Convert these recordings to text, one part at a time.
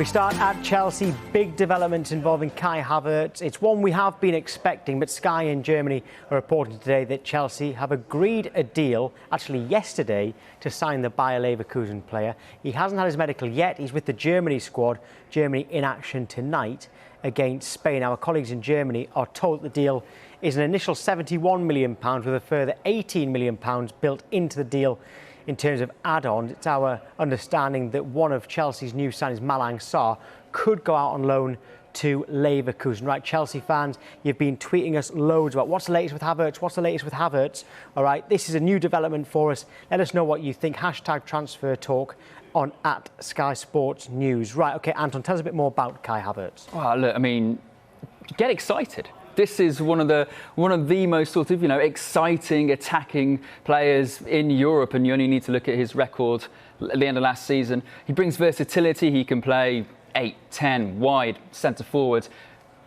We start at Chelsea. Big developments involving Kai Havertz. It's one we have been expecting, but Sky in Germany are reporting today that Chelsea have agreed a deal, actually yesterday, to sign the Bayer Leverkusen player. He hasn't had his medical yet. He's with the Germany squad. Germany in action tonight against Spain. Our colleagues in Germany are told the deal is an initial £71 million with a further £18 million built into the deal in terms of add-ons. It's our understanding that one of Chelsea's new signings, Malang Sarr, could go out on loan to Leverkusen. Right, Chelsea fans, you've been tweeting us loads about what's the latest with Havertz, what's the latest with Havertz. All right, this is a new development for us. Let us know what you think. Hashtag transfer talk on at Sky Sports News. Right, OK, Anton, tell us a bit more about Kai Havertz. Well, look, I mean, get excited. This is one of the most sort of, exciting attacking players in Europe, and you only need to look at his record at the end of last season. He brings versatility. He can play 8, 10, wide, centre forward.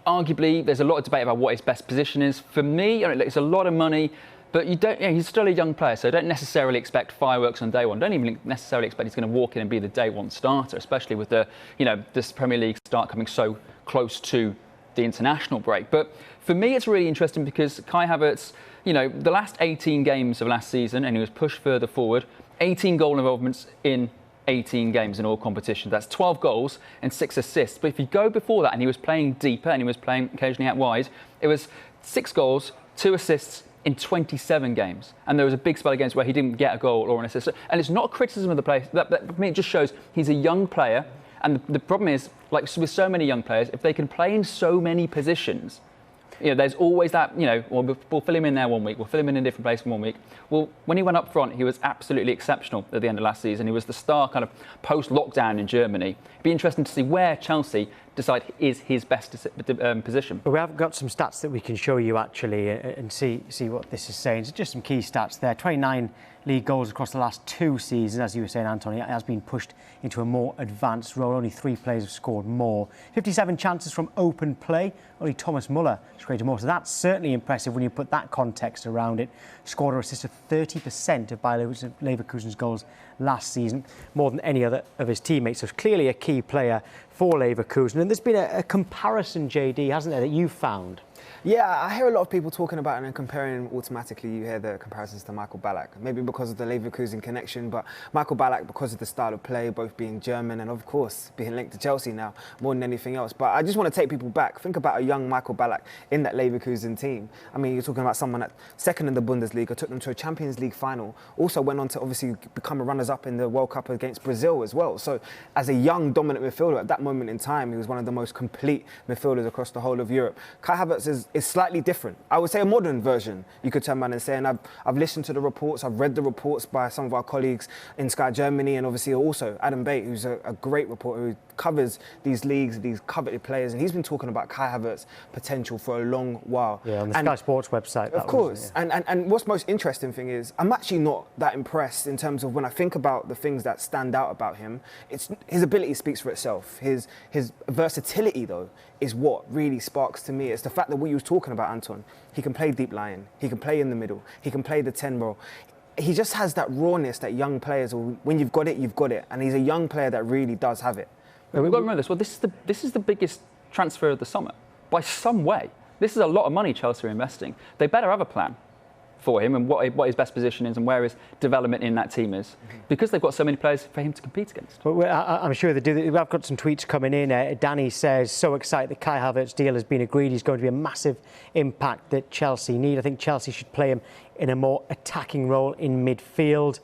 Arguably, there's a lot of debate about what his best position is. For me, it's a lot of money, but he's still a young player, so don't necessarily expect fireworks on day one. Don't even necessarily expect he's going to walk in and be the day one starter, especially with this Premier League start coming so close to the international break. But for me, it's really interesting because Kai Havertz, the last 18 games of last season, and he was pushed further forward, 18 goal involvements in 18 games in all competitions. That's 12 goals and 6 assists. But if you go before that, and he was playing deeper and he was playing occasionally out wide, it was 6 goals, 2 assists in 27 games. And there was a big spell of games where he didn't get a goal or an assist. And it's not a criticism of the player. That for me, it just shows he's a young player. And the problem is, like with so many young players, if they can play in so many positions, there's always that, we'll fill him in there one week, we'll fill him in a different place 1 week. Well, when he went up front, he was absolutely exceptional at the end of last season. He was the star kind of post-lockdown in Germany. It'd be interesting to see where Chelsea decide is his best position. But we have got some stats that we can show you actually and see what this is saying. So just some key stats there. 29 league goals across the last 2 seasons, as you were saying, Anthony. It has been pushed into a more advanced role. Only 3 players have scored more. 57 chances from open play. Only Thomas Muller has created more. So that's certainly impressive when you put that context around it. Scored or assisted 30% of Bayer Leverkusen's goals last season, more than any other of his teammates. So it's clearly a key player for Leverkusen. And there's been a comparison, Jaydee, hasn't there, that you found? Yeah, I hear a lot of people talking about it and comparing automatically. You hear the comparisons to Michael Ballack, maybe because of the Leverkusen connection, but Michael Ballack because of the style of play, both being German and of course being linked to Chelsea now more than anything else. But I just want to take people back. Think about a young Michael Ballack in that Leverkusen team. I mean, you're talking about someone that's second in the Bundesliga, took them to a Champions League final, also went on to obviously become a runners-up in the World Cup against Brazil as well. So as a young, dominant midfielder at that moment in time, he was one of the most complete midfielders across the whole of Europe. Kai Havertz is slightly different. I would say a modern version, you could turn around and say, and I've listened to the reports, I've read the reports by some of our colleagues in Sky Germany, and obviously also Adam Bate, who's a great reporter who covers these leagues, these coveted players, and he's been talking about Kai Havertz's potential for a long while. Yeah, on the Sky Sports website. Of course. And what's most interesting thing is, I'm actually not that impressed in terms of when I think about the things that stand out about him. It's his ability speaks for itself. His versatility, though, is what really sparks to me. It's the fact that what you were talking about, Anton. He can play deep lying. He can play in the middle. He can play the 10 role. He just has that rawness that young players, when you've got it, you've got it. And he's a young player that really does have it. We've got to remember this. Well, this is the biggest transfer of the summer by some way. This is a lot of money Chelsea are investing. They better have a plan for him and what his best position is and where his development in that team is, because they've got so many players for him to compete against. Well, I'm sure they do. I've got some tweets coming in. Danny says, so excited that Kai Havertz deal has been agreed. He's going to be a massive impact that Chelsea need. I think Chelsea should play him in a more attacking role in midfield.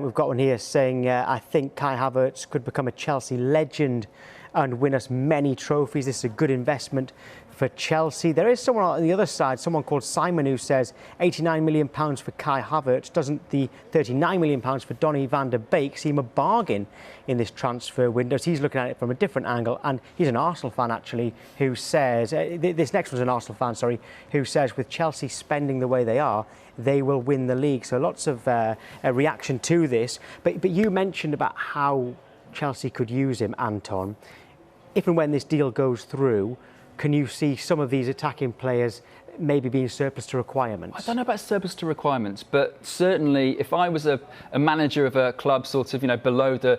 We've got one here saying, I think Kai Havertz could become a Chelsea legend and win us many trophies. This is a good investment for Chelsea. There is someone on the other side, someone called Simon, who says £89 million for Kai Havertz. Doesn't the £39 million for Donny van der Beek seem a bargain in this transfer window? So he's looking at it from a different angle, and he's an Arsenal fan actually, who says, this next one's an Arsenal fan, sorry, who says with Chelsea spending the way they are, they will win the league. So lots of a reaction to this. But you mentioned about how Chelsea could use him, Anton. If and when this deal goes through, can you see some of these attacking players maybe being surplus to requirements? I don't know about surplus to requirements, but certainly if I was a manager of a club sort of below the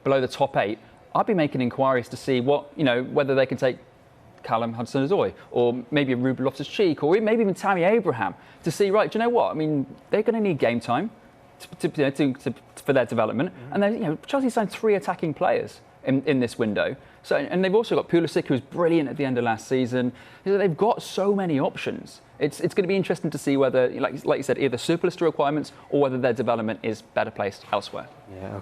below the top 8, I'd be making inquiries to see whether they can take Callum Hudson-Odoi or maybe a Ruben Loftus-Cheek or maybe even Tammy Abraham to see, right, do you know what? I mean, they're going to need game time for their development. And then, Chelsea signed 3 attacking players in this window. So, and they've also got Pulisic, who was brilliant at the end of last season. They've got so many options. It's going to be interesting to see whether, like you said, either surplus to requirements or whether their development is better placed elsewhere. Yeah.